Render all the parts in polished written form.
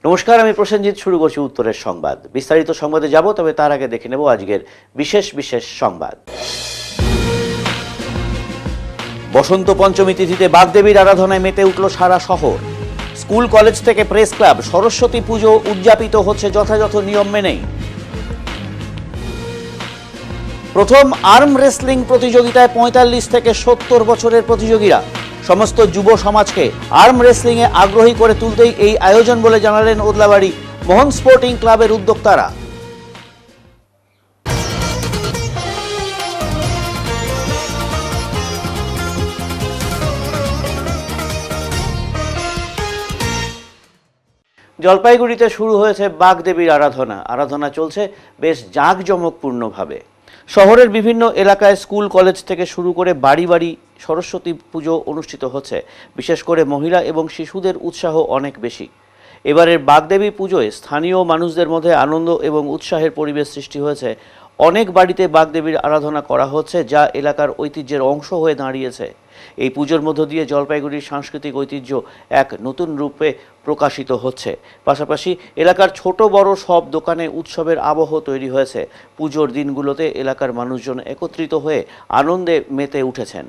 নমস্কার, আমি প্রসেনজিৎ। শুরু করছি উত্তরের সংবাদ। বিস্তারিত সংবাদে যাব, তবে তার আগে দেখে নেব আজকের বিশেষ বিশেষ সংবাদ। বসন্ত পঞ্চমী তিথিতে বাগদেবীর আরাধনায় মেতে উঠল সারা শহর। স্কুল কলেজ থেকে প্রেস ক্লাব, সরস্বতী পুজো উদযাপিত হচ্ছে যথাযথ নিয়ম মেনেই। প্রথম আর্ম রেসলিং প্রতিযোগিতায় ৪৫ থেকে ৭০ বছরের প্রতিযোগীরা। সমস্ত যুব সমাজকে আর্ম রেসলিং এ আগ্রহী করে তুলতেই এই আয়োজন বলে জানালেন ওদলাবাড়ি মোহন স্পোর্টিং ক্লাবের উদ্যোক্তারা। জলপাইগুড়িতে শুরু হয়েছে বাগদেবীর আরাধনা চলছে বেশ জাঁকজমকপূর্ণভাবে। শহরের বিভিন্ন এলাকায় স্কুল কলেজ থেকে শুরু করে বাড়ি বাড়ি সরস্বতী পুজো অনুষ্ঠিত হচ্ছে। বিশেষ করে মহিলা এবং শিশুদের উৎসাহ অনেক বেশি। এবারের বাগদেবী পুজোয় স্থানীয় মানুষদের মধ্যে আনন্দ এবং উৎসাহের পরিবেশ সৃষ্টি হয়েছে। অনেক বাড়িতে বাগদেবীর আরাধনা করা হচ্ছে, যা এলাকার ঐতিহ্যের অংশ হয়ে দাঁড়িয়েছে। এই পুজোর মধ্য দিয়ে জলপাইগুড়ির সাংস্কৃতিক ঐতিহ্য এক নতুন রূপে প্রকাশিত হচ্ছে। পাশাপাশি এলাকার ছোট বড় সব দোকানে উৎসবের আবহ তৈরি হয়েছে। পুজোর দিনগুলোতে এলাকার মানুষজন একত্রিত হয়ে আনন্দে মেতে উঠেছেন।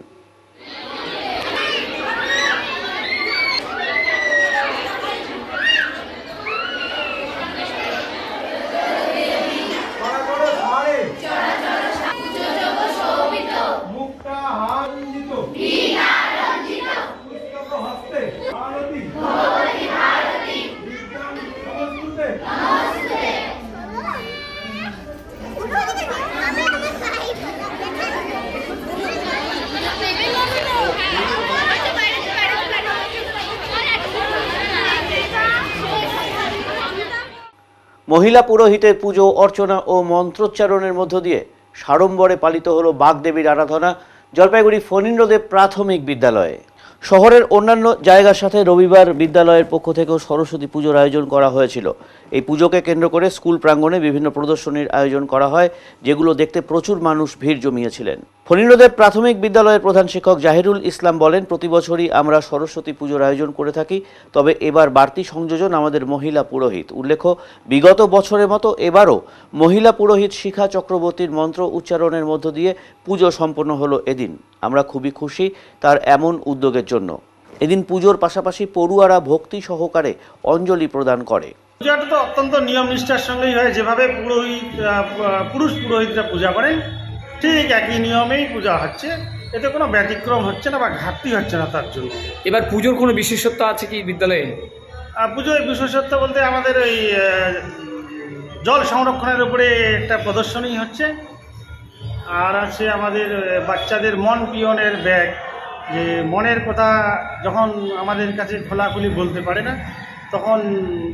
মহিলা পুরোহিতের পুজো অর্চনা ও মন্ত্রোচ্চারণের মধ্য দিয়ে সাড়ম্বরে পালিত হলো বাগদেবীর আরাধনা জলপাইগুড়ি ফণীন্দ্রদেব প্রাথমিক বিদ্যালয়ে। শহরের অন্যান্য জায়গার সাথে রবিবার বিদ্যালয়ের পক্ষ থেকেও সরস্বতী পুজোর আয়োজন করা হয়েছিল। এই পুজোকে কেন্দ্র করে স্কুল প্রাঙ্গণে বিভিন্ন প্রদর্শনীর আয়োজন করা হয়, যেগুলো দেখতে প্রচুর মানুষ ভিড় জমিয়েছিলেন। ফণীন্দ্রদেব প্রাথমিক বিদ্যালয়ের প্রধান শিক্ষক জাহিরুল ইসলাম বলেন, প্রতি বছরই আমরা সরস্বতী পুজোর আয়োজন করে থাকি, তবে এবার বাড়তি সংযোজন আমাদের মহিলা পুরোহিত। উল্লেখ্য, বিগত বছরের মতো এবারও মহিলা পুরোহিত শিখা চক্রবর্তীর মন্ত্র উচ্চারণের মধ্য দিয়ে পুজো সম্পন্ন হলো এদিন। আমরা খুবই খুশি তার এমন উদ্যোগের জন্য। এদিন পুজোর পাশাপাশি পড়ুয়ারা ভক্তি সহকারে অঞ্জলি প্রদান করে। পূজাটা তো অত্যন্ত নিয়ম নিষ্ঠার সঙ্গেই হয়। যেভাবে পুরুষ পুরোহিতরা পূজা করেন, ঠিক একই নিয়মেই পূজা হচ্ছে। এতে কোনো ব্যতিক্রম হচ্ছে না বা ঘাটতি হচ্ছে না তার জন্য। এবার পুজোর কোনো বিশেষত্ব আছে কি বিদ্যালয়ে? পুজোর বিশেষত্ব বলতে আমাদের ওই জল সংরক্ষণের উপরে একটা প্রদর্শনী হচ্ছে, আর আছে আমাদের বাচ্চাদের মন পিয়নের ব্যাগ। যে মনের কথা যখন আমাদের কাছে খোলাখুলি বলতে পারে না, তখন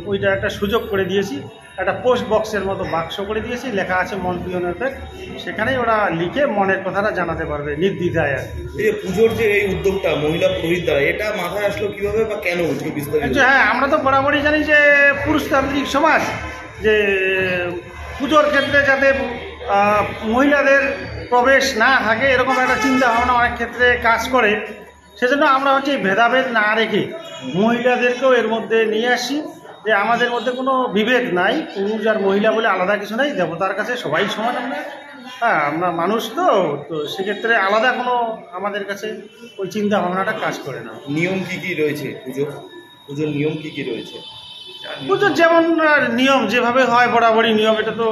ওইটা একটা সুযোগ করে দিয়েছি। একটা পোস্ট বক্সের মতো বাক্স করে দিয়েছি, লেখা আছে মন পিয়নের ব্যাগ। সেখানেই ওরা লিখে মনের কথাটা জানাতে পারবে নির্দ্বিধায়। আর এই পুজোর যে এই উদ্যোগটা মহিলা পুরোহিত দ্বারা, এটা মাথায় আসলো কিভাবে বা কেন? হ্যাঁ, আমরা তো বরাবরই জানি যে পুরুষতান্ত্রিক সমাজ, যে পুজোর ক্ষেত্রে যাতে মহিলাদের প্রবেশ না থাকে, এরকম একটা চিন্তা ভাবনা অনেক ক্ষেত্রে কাজ করে। সেজন্য আমরা ভেদাভেদ না রেখে মহিলাদেরকেও এর মধ্যে নিয়ে আসি, যে আমাদের মধ্যে কোনো বিভেদ নাই। পুরুষ আর মহিলা বলে আলাদা কিছু নাই, দেবতার কাছে সবাই সমান। আমরা মানুষ তো সেক্ষেত্রে আলাদা কোনো আমাদের কাছে ওই চিন্তা ভাবনাটা কাজ করে না। নিয়ম কি রয়েছে পুজোর নিয়ম কি রয়েছে? পুজোর যেমন নিয়ম যেভাবে হয় বরাবরই নিয়ম, এটা তো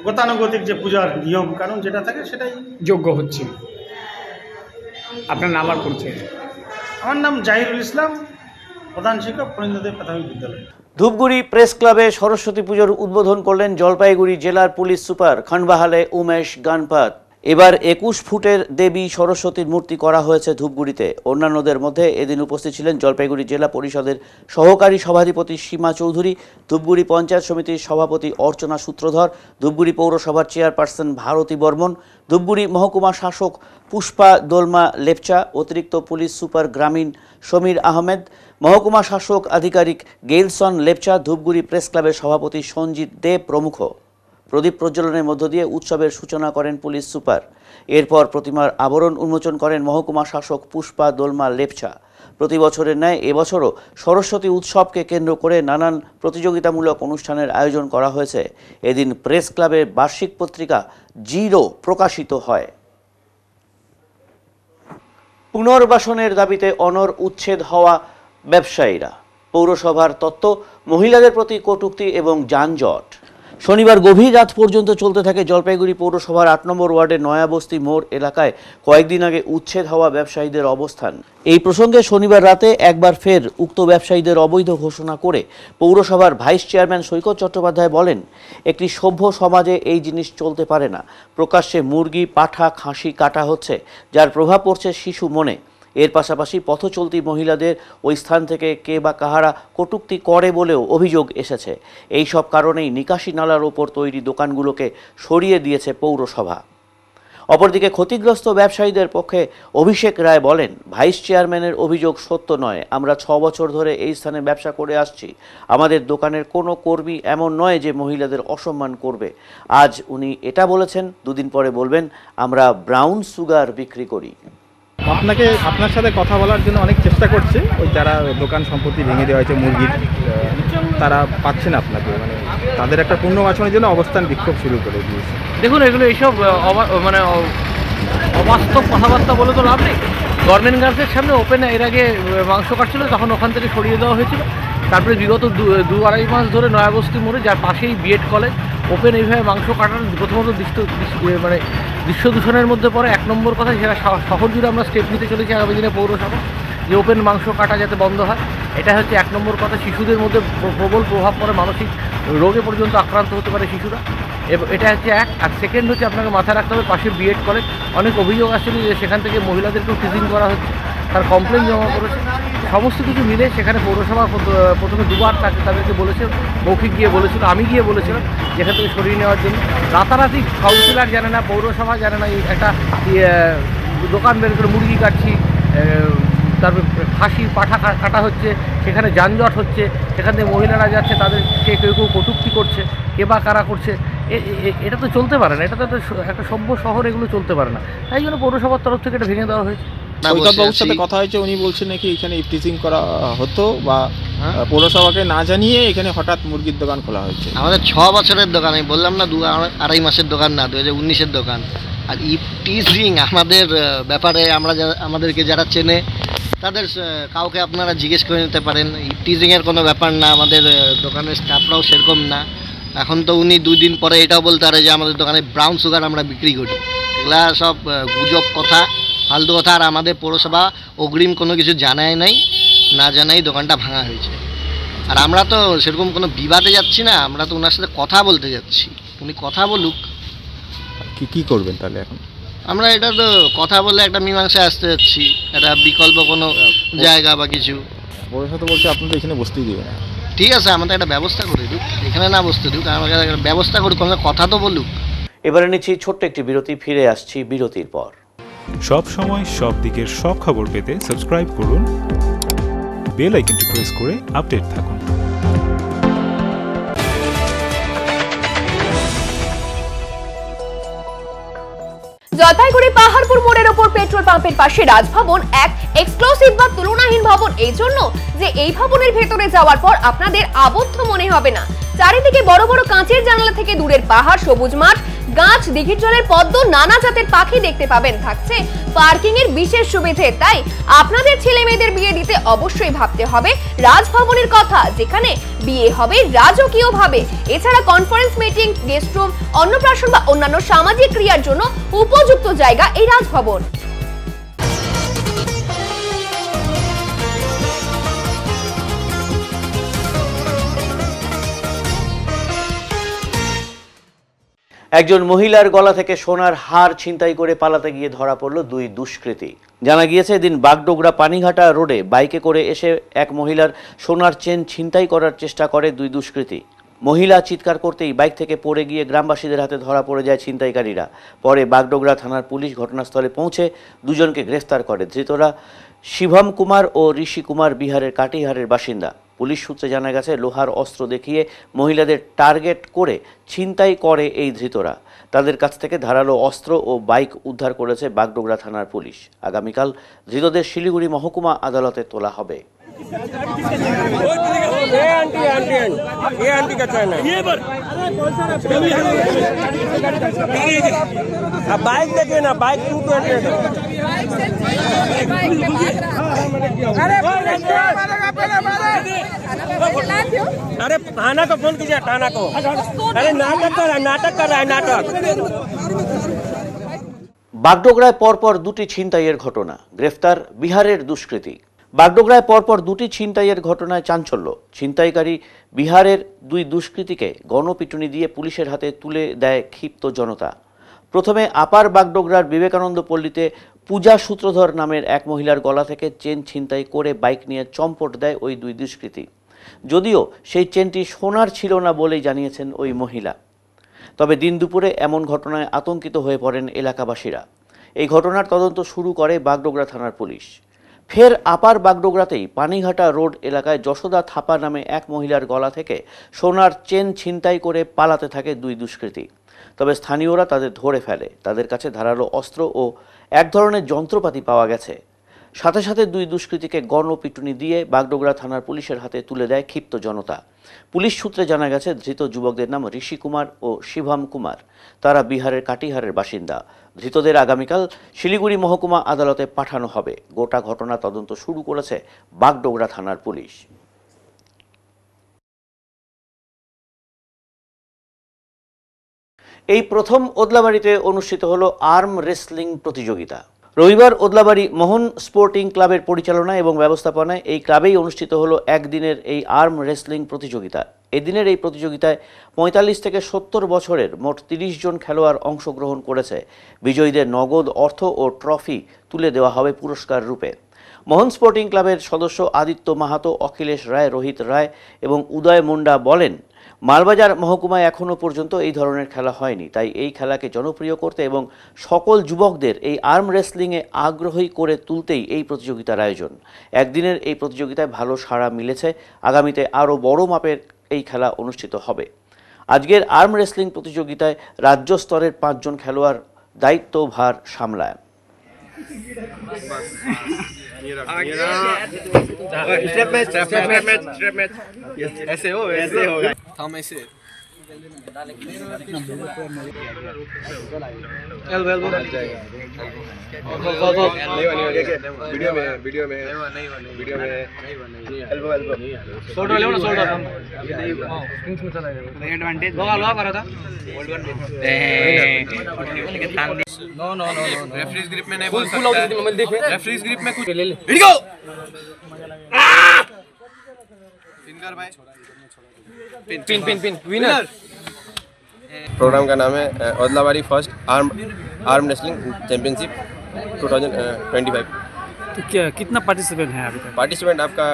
গতানুগতিক যে পূজার নিয়ম কানুন যেটা থাকে সেটাই যোগ্য হচ্ছে। আপনার নাম আর পরিচয়? আমার নাম জাহিরুল ইসলাম, প্রধান শিক্ষক, ফণীন্দ্রদেব প্রাথমিক বিদ্যালয়। ধূপগুড়ি প্রেস ক্লাবে সরস্বতী পুজোর উদ্বোধন করলেন জলপাইগুড়ি জেলার পুলিশ সুপার খানবাহালে উমেশ গানপাত। এবার ২১ ফুটের দেবী সরস্বতীর মূর্তি করা হয়েছে ধূপগুড়িতে। অন্যান্যদের মধ্যে এদিন উপস্থিত ছিলেন জলপাইগুড়ি জেলা পরিষদের সহকারী সভাধিপতি সীমা চৌধুরী, ধূপগুড়ি পঞ্চায়েত সমিতির সভাপতি অর্চনা সূত্রধর, ধূপগুড়ি পৌরসভার চেয়ারপারসন ভারতী বর্মন, ধূপগুড়ি মহকুমা শাসক পুষ্পা দোলমা লেপচা, অতিরিক্ত পুলিশ সুপার গ্রামীণ সমীর আহমেদ, মহকুমা শাসক আধিকারিক গেইলসন লেপচা, ধূপগুড়ি প্রেস ক্লাবের সভাপতি সঞ্জিত দে প্রমুখ। প্রদীপ প্রজ্বলনের মধ্য দিয়ে উৎসবের সূচনা করেন পুলিশ সুপার। এরপর প্রতিমার আবরণ উন্মোচন করেন মহকুমা শাসক পুষ্পা দোলমা লেপচা। প্রতি বছরের ন্যায় এবছরও সরস্বতী উৎসবকে কেন্দ্র করে নানান প্রতিযোগিতামূলক অনুষ্ঠানের আয়োজন করা হয়েছে। এদিন প্রেস ক্লাবের বার্ষিক পত্রিকা জিরো প্রকাশিত হয়। পুনর্বাসনের দাবিতে অনড় উচ্ছেদ হওয়া ব্যবসায়ীরা। পৌরসভার তত্ত্ব, মহিলাদের প্রতি কটূক্তি এবং যানজট। শনিবার গভীর রাত পর্যন্ত চলতে থাকে জলপাইগুড়ি পৌরসভার ৮ নম্বর ওয়ার্ডের নয়াবস্তি মোড় এলাকায় কয়েকদিন আগে উচ্ছেদ হওয়া ব্যবসায়ীদের অবস্থান। এই প্রসঙ্গে শনিবার রাতে একবার ফের উক্ত ব্যবসায়ীদের অবৈধ ঘোষণা করে পৌরসভার ভাইস চেয়ারম্যান সৈকত চট্টোপাধ্যায় বলেন, একটি সভ্য সমাজে এই জিনিস চলতে পারে না। প্রকাশ্যে মুরগি, পাঠা, খাসি কাটা হচ্ছে, যার প্রভাব পড়ছে শিশু মনে। এর পাশাপাশি পথ চলতি মহিলাদের ওই স্থান থেকে কে বা কাহারা কটূক্তি করে বলেও অভিযোগ এসেছে। এই সব কারণেই নিকাশি নালার ওপর তৈরি দোকানগুলোকে সরিয়ে দিয়েছে পৌরসভা। অপরদিকে ক্ষতিগ্রস্ত ব্যবসায়ীদের পক্ষে অভিষেক রায় বলেন, ভাইস চেয়ারম্যানের অভিযোগ সত্য নয়। আমরা 6 বছর ধরে এই স্থানে ব্যবসা করে আসছি। আমাদের দোকানের কোনো কর্মী এমন নয় যে মহিলাদের অসম্মান করবে। আজ উনি এটা বলেছেন, দুদিন পরে বলবেন আমরা ব্রাউন সুগার বিক্রি করি। আপনার সাথে কথা বলার জন্য অনেক চেষ্টা করছে, ওই যারা দোকান সম্পত্তি ভেঙে দেওয়া হয়েছে মুরগির, তারা পাচ্ছেন আপনাকে, মানে তাদের একটা পুনর্বাসনের জন্য অবস্থান বিক্ষোভ শুরু করে দিয়েছে। দেখুন, এগুলো এইসব মানে অবাস্তব কথাবার্তা বলে তো লাভ নেই। গভর্নমেন্ট গার্লসের সামনে ওপেন এর আগে মাংস কাটছিল, তখন ওখান থেকে সরিয়ে দেওয়া হয়েছিল। তারপরে বিগত 2-2.5 মাস ধরে নয়াবস্তি মোড়ে, যার পাশেই বিএড কলেজ, ওপেন এইভাবে মাংস কাটার প্রথমত দৃশ্য দূষণের মধ্যে পড়ে। 1 নম্বর কথা, সেটা শহর জুড়ে আমরা স্টেপ নিতে চলেছি আগামী দিনে পৌরসভা, যে ওপেন মাংস কাটা যাতে বন্ধ হয়। এটা হচ্ছে 1 নম্বর কথা। শিশুদের মধ্যে প্রবল প্রভাব পড়ে, মানসিক রোগে পর্যন্ত আক্রান্ত হতে পারে শিশুরা। এটা হচ্ছে এক। আর সেকেন্ড হচ্ছে, আপনাকে মাথায় রাখতে হবে, পাশে বিএড কলেজ, অনেক অভিযোগ আসছিল যে সেখান থেকে মহিলাদেরকেও টিজিং করা হচ্ছে, তার কমপ্লেন জমা করেছে। সমস্ত কিছু মিলে সেখানে পৌরসভা প্রথমে 2বার তাদেরকে বলেছে, মৌখিক গিয়ে বলেছিল, আমি গিয়ে বলেছিলাম যেখান থেকে সরিয়ে নেওয়ার জন্য। রাতারাতি কাউন্সিলর জানে না, পৌরসভা জানে না, এই একটা দোকান বের করে মুরগি কাটছি, তারপর খাসি পাঠা কাটা হচ্ছে, সেখানে যানজট হচ্ছে, সেখান থেকে মহিলারা যাচ্ছে, তাদেরকে কেউ কেউ কটূক্তি করছে, কে বা কারা করছে। এটা তো চলতে পারে না, এটা তো একটা সভ্য শহর, এগুলো চলতে পারে না। তাই জন্য পৌরসভার তরফ থেকে এটা ভেঙে দেওয়া হয়েছে। সৈকতবাবুর সাথে কথা হয়েছে, উনি বলছেন নাকি এখানে ইফটিজিং করা হতো, বা পৌরসভাকে না জানিয়ে এখানে হঠাৎ মুরগির দোকান খোলা হয়েছে। আমাদের 6 বছরের দোকান, আমি বললাম না 2-2.5 মাসের দোকান না, 2019-এর দোকান। আর ইফটিজিং আমাদের ব্যাপারে আমাদেরকে যারা চেনে তাদের কাউকে আপনারা জিজ্ঞেস করে নিতে পারেন। ইফটিজিংয়ের কোনো ব্যাপার না, আমাদের দোকানের স্টাফরাও সেরকম না। এখন তো উনি 2 দিন পরে এটাও বলতে পারে যে আমাদের দোকানে ব্রাউন সুগার আমরা বিক্রি করি। এগুলা সব গুজব কথা, ফালতু কথা। আর আমাদের পৌরসভা অগ্রিম কোনো কিছু জানায় নাই, না জানাই দোকানটা ভাঙা হয়েছে। আর আমরা তো সেরকম কোনো বিবাদে যাচ্ছি না, আমরা তো ওনার সাথে কথা বলতে যাচ্ছি, উনি কথা বলুক। কি করবেন তাহলে এখন? আমরা এটা তো কথা বলে একটা মীমাংসায় আসতে যাচ্ছি, একটা বিকল্প কোনো জায়গা বা কিছু। পৌরসভা তো বলছে আপনাদের এখানে বসতেই দেবে না। ঠিক আছে, আমাদের একটা ব্যবস্থা করে দিক, এখানে না বসতে দিক, আমাকে একটা ব্যবস্থা করুক, আমাকে কথা তো বলুক। এবারে নিচ্ছি ছোট্ট একটি বিরতি, ফিরে আসছি বিরতির পর। সব সময় সব দিকের সব খবর পেতে সাবস্ক্রাইব করুন, বেল আইকনটি প্রেস করে আপডেট থাকুন। জলপাইগুড়ি পাহাড়পুর মোড়ের ওপর পেট্রোল পাম্পের পাশে রাজভবন এক এক্সক্লুসিভ বা তুলনাহীন ভবন, এই জন্য যে এই ভবনের ভেতরে যাওয়ার পর আপনাদের আবদ্ধ মনে হবে না। চারিদিকে বড় বড় কাঁচের জানালা থেকে দূরের পাহাড়, সবুজ মাঠ, গাছ, দিঘির জলের পদ্ম, নানা জাতের পাখি দেখতে পাবেন। থাকছে পার্কিং এর বিশেষ সুবিধে। তাই আপনাদের ছেলে মেয়েদের বিয়ে দিতে অবশ্যই ভাবতে হবে রাজভবনের কথা, যেখানে বিয়ে হবে রাজকীয় ভাবে। এছাড়া কনফারেন্স, মিটিং, গেস্ট রুম, অন্নপ্রাশন বা অন্যান্য সামাজিক ক্রিয়ার জন্য উপযুক্ত জায়গা এই রাজভবন। একজন মহিলার গলা থেকে সোনার হার ছিনতাই করে পালাতে গিয়ে ধরা পড়ল 2 দুষ্কৃতী। জানা গিয়েছে, এদিন বাগডোগরা পানিঘাটা রোডে বাইকে করে এসে এক মহিলার সোনার চেন ছিনতাই করার চেষ্টা করে 2 দুষ্কৃতী। মহিলা চিৎকার করতেই বাইক থেকে পড়ে গিয়ে গ্রামবাসীদের হাতে ধরা পড়ে যায় ছিনতাইকারীরা। পরে বাগডোগরা থানার পুলিশ ঘটনাস্থলে পৌঁছে দুজনকে গ্রেফতার করে। ধৃতরা শিবম কুমার ও ঋষি কুমার বিহারের কাটিহারের বাসিন্দা। পুলিশ সূত্রে জানা গেছে, লোহার অস্ত্র দেখিয়ে মহিলাদের টার্গেট করে ছিনতাই করে এই ধৃতরা। তাদের কাছ থেকে ধারালো অস্ত্র ও বাইক উদ্ধার করেছে বাগডোগরা থানার পুলিশ। আগামীকাল ধৃতদের শিলিগুড়ি মহকুমা আদালতে তোলা হবে। बाइक देखिए ना, बाइक 220। अरे थाना को फोन कीजिए, थाना को। अरे नाटक कर रहा है नाटक। বাগডোগরায় পরপর দুটি ছিনতাইয়ের ঘটনা, গ্রেফতার বিহারের দুষ্কৃতী। বাগডোগরায় পরপর দুটি ছিনতাইয়ের ঘটনায় চাঞ্চল্য। ছিনতাইকারী বিহারের দুই দুষ্কৃতীকে গণপিটুনি দিয়ে পুলিশের হাতে তুলে দেয় ক্ষিপ্ত জনতা। প্রথমে আপার বাগডোগরার বিবেকানন্দ পল্লীতে পূজা সূত্রধর নামের এক মহিলার গলা থেকে চেন ছিনতাই করে বাইক নিয়ে চম্পট দেয় ওই দুই দুষ্কৃতী। যদিও সেই চেনটি সোনার ছিল না বলেই জানিয়েছেন ওই মহিলা। তবে দিন দুপুরে এমন ঘটনায় আতঙ্কিত হয়ে পড়েন এলাকাবাসীরা। এই ঘটনার তদন্ত শুরু করে বাগডোগরা থানার পুলিশ। ফের আপার বাগডোগরাতেই পানিঘাটা রোড এলাকায় যশোদা থাপা নামে এক মহিলার গলা থেকে সোনার চেন ছিনতাই করে পালাতে থাকে দুই দুষ্কৃতী। তবে স্থানীয়রা তাদের ধরে ফেলে। তাদের কাছে ধারালো অস্ত্র ও এক ধরনের যন্ত্রপাতি পাওয়া গেছে। সাথে সাথে দুই দুষ্কৃতীকে গণপিটুনি দিয়ে বাগডোগরা থানার পুলিশের হাতে তুলে দেয় ক্ষিপ্ত জনতা। পুলিশ সূত্রে জানা গেছে, ধৃত যুবকদের নাম ঋষি কুমার ও শিভাম কুমার। তারা বিহারের কাটিহারের বাসিন্দা। ধৃতদের আগামীকাল শিলিগুড়ি মহকুমা আদালতে পাঠানো হবে। গোটা ঘটনা তদন্ত শুরু করেছে বাগডোগরা থানার পুলিশ। এই প্রথম ওদলাবাড়িতে অনুষ্ঠিত হলো আর্ম রেসলিং প্রতিযোগিতা। রবিবার ওদলাবাড়ি মোহন স্পোর্টিং ক্লাবের পরিচালনা এবং ব্যবস্থাপনায় এই ক্লাবেই অনুষ্ঠিত হলো একদিনের এই আর্ম রেসলিং প্রতিযোগিতা। এদিনের এই প্রতিযোগিতায় ৪৫ থেকে ৭০ বছরের মোট ৩০ জন খেলোয়াড় অংশগ্রহণ করেছে। বিজয়ীদের নগদ অর্থ ও ট্রফি তুলে দেওয়া হবে পুরস্কার রূপে। মোহন স্পোর্টিং ক্লাবের সদস্য আদিত্য মাহাতো, অখিলেশ রায়, রোহিত রায় এবং উদয় মুন্ডা বলেন, মালবাজার মহকুমায় এখনও পর্যন্ত এই ধরনের খেলা হয়নি। তাই এই খেলাকে জনপ্রিয় করতে এবং সকল যুবকদের এই আর্ম রেসলিংয়ে আগ্রহী করে তুলতেই এই প্রতিযোগিতার আয়োজন। একদিনের এই প্রতিযোগিতায় ভালো সাড়া মিলেছে। আগামীতে আরও বড় মাপের এই খেলা অনুষ্ঠিত হবে। আজকের আর্ম রেসলিং প্রতিযোগিতায় রাজ্য স্তরের ৫ জন খেলোয়াড় দায়িত্বভার সামলায়। रेफरीज ग्रिप में नहीं बोल सकता। रेफरीज ग्रिप में कुछ फिंगर भाई pin pin pin winner. Programme का नाम है Odlabari first arm wrestling championship 2025। तो क्या कितना पार्टिसिपेंट है अभी तक? पार्टिसिपेंट आपका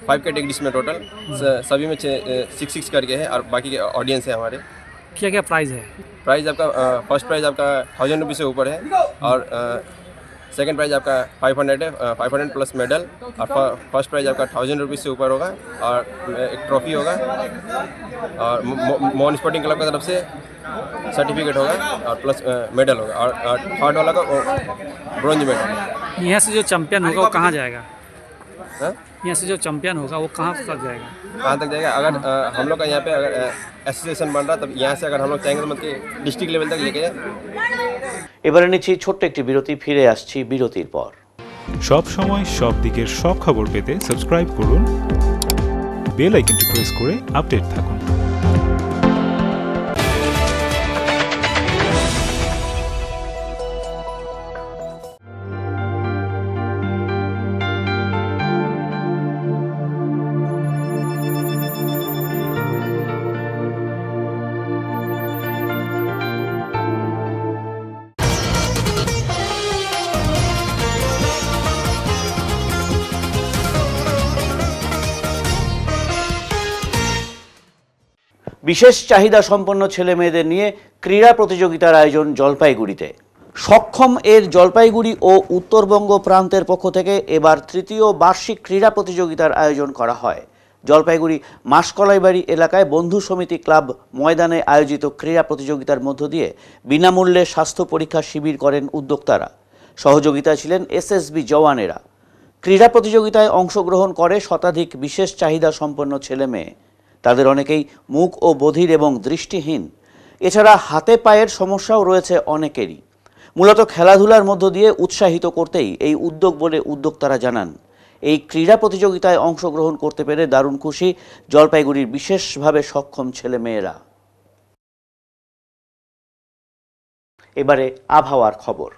5 कैटेगरीज में टोटल, सभी में 6 करके है और बाकी के ऑडियंस है हमारे। क्या क्या प्राइस है? प्राइस आपका फर्स्ट प्राइस आपका 1000 रुपये से ऊपर है और सेकंड प्राइज आपका 500 है, 500 प्लस मेडल। और फर्स्ट प्राइज आपका 1000 रुपये से ऊपर होगा और एक ट्रॉफी होगा और मोहन स्पोर्टिंग क्लब की तरफ से सर्टिफिकेट होगा और प्लस मेडल होगा और थर्ड वाला का ब्रॉन्ज मेडल। यहाँ से जो चैंपियन होगा वो कहाँ जाएगा? यहाँ से जो चैंपियन होगा वो कहाँ तक जाएगा? कहाँ तक जाएगा? अगर हम लोग का यहाँ पे अगर एसोसिएशन बन रहा तब यहाँ से अगर हम लोग चाहेंगे तो मतलब डिस्ट्रिक्ट लेवल तक लेके जाए। এবারে নিচ্ছি ছোট্ট একটি বিরতি, ফিরে আসছি বিরতির পর। সব সময় সব দিকের সব খবর পেতে সাবস্ক্রাইব করুন, বেল আইকনটি প্রেস করে আপডেট থাকুন। বিশেষ চাহিদা সম্পন্ন ছেলে মেয়েদের নিয়ে ক্রীড়া প্রতিযোগিতার আয়োজন জলপাইগুড়িতে। সক্ষম এর জলপাইগুড়ি ও উত্তরবঙ্গ প্রান্তের পক্ষ থেকে এবার তৃতীয় বার্ষিক ক্রীড়া প্রতিযোগিতার আয়োজন করা হয়। জলপাইগুড়ি মাসকলাইবাড়ি এলাকায় বন্ধু সমিতি ক্লাব ময়দানে আয়োজিত ক্রীড়া প্রতিযোগিতার মধ্য দিয়ে বিনামূল্যে স্বাস্থ্য পরীক্ষা শিবির করেন উদ্যোক্তারা। সহযোগিতায় ছিলেন এসএসবি জওয়ানেরা। ক্রীড়া প্রতিযোগিতায় অংশগ্রহণ করে শতাধিক বিশেষ চাহিদা সম্পন্ন ছেলে মেয়ে। তাদের অনেকেই মুখ ও বধির এবং দৃষ্টিহীন। এছাড়া হাতে পায়ের সমস্যাও রয়েছে অনেকেরই। মূলত খেলাধুলার মধ্য দিয়ে উৎসাহিত করতেই এই উদ্যোগ বলে উদ্যোক্তারা জানান। এই ক্রীড়া প্রতিযোগিতায় অংশগ্রহণ করতে পেরে দারুণ খুশি জলপাইগুড়ির বিশেষভাবে সক্ষম ছেলে মেয়েরা। এবারে আবহাওয়ার খবর।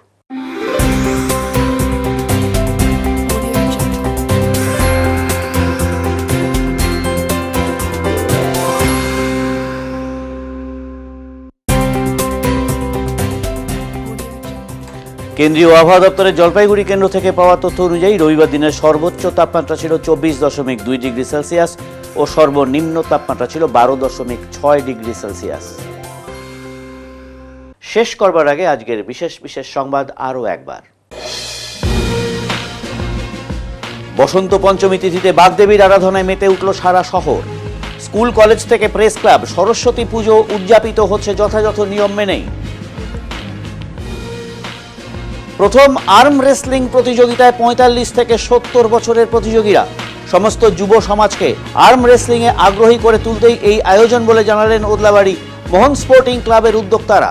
কেন্দ্রীয় আবহাওয়া দপ্তরের জলপাইগুড়ি কেন্দ্র থেকে পাওয়া তথ্য অনুযায়ী রবিবার দিনের সর্বোচ্চ তাপমাত্রা ছিল 24.2 ডিগ্রি সেলসিয়াস ও সর্বনিম্ন তাপমাত্রা ছিল 12.6 ডিগ্রি সেলসিয়াস। শেষ করবার আগে আজকের বিশেষ বিশেষ সংবাদ আরও একবার। বসন্ত পঞ্চমী তিথিতে বাগদেবীর আরাধনায় মেতে উঠল সারা শহর। স্কুল কলেজ থেকে প্রেস ক্লাব, সরস্বতী পুজো উদযাপিত হচ্ছে যথাযথ নিয়ম মেনেই। প্রথম আর্ম রেসলিং প্রতিযোগিতায় 45 থেকে 70 বছরের প্রতিযোগীরা। সমস্ত যুব সমাজকে আর্ম রেসলিং এ আগ্রহী করে তুলতেই এই আয়োজন বলে জানালেন ওদলাবাড়ি মোহন স্পোর্টিং ক্লাবের উদ্যোক্তারা।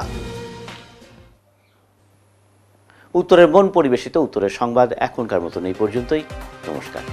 উত্তরের মন পরিবেশিত উত্তরের সংবাদ এখনকার মতন এই পর্যন্তই। নমস্কার।